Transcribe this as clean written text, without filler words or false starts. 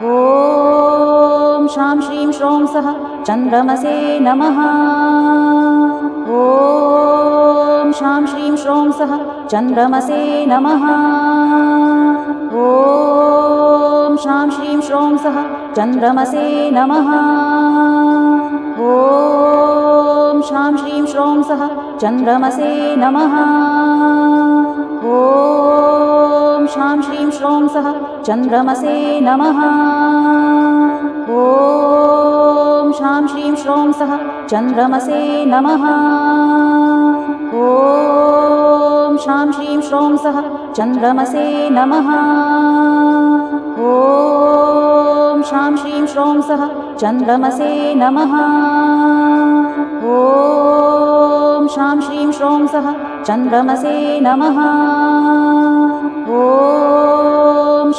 ॐ शां श्रीं श्रौं सः चन्द्रमसे नमः। ॐ शां श्रीं श्रौं सः चन्द्रमसे नमः। ॐ शां श्रीं श्रौं सः चन्द्रमसे नमः। ॐ शां श्रीं श्रौं सः चन्द्रमसे नमः। ॐ शां श्रीं श्रौं सः चन्द्रमसे नमः। ॐ शां श्रीं श्रौं सः चन्द्रमसे नमः। ॐ शां श्रीं श्रौं सः चन्द्रमसे नमः। ॐ शां श्रीं श्रौं सः चन्द्रमसे नमः। ॐ शां श्रीं श्रौं सः चन्द्रमसे नमः। ॐ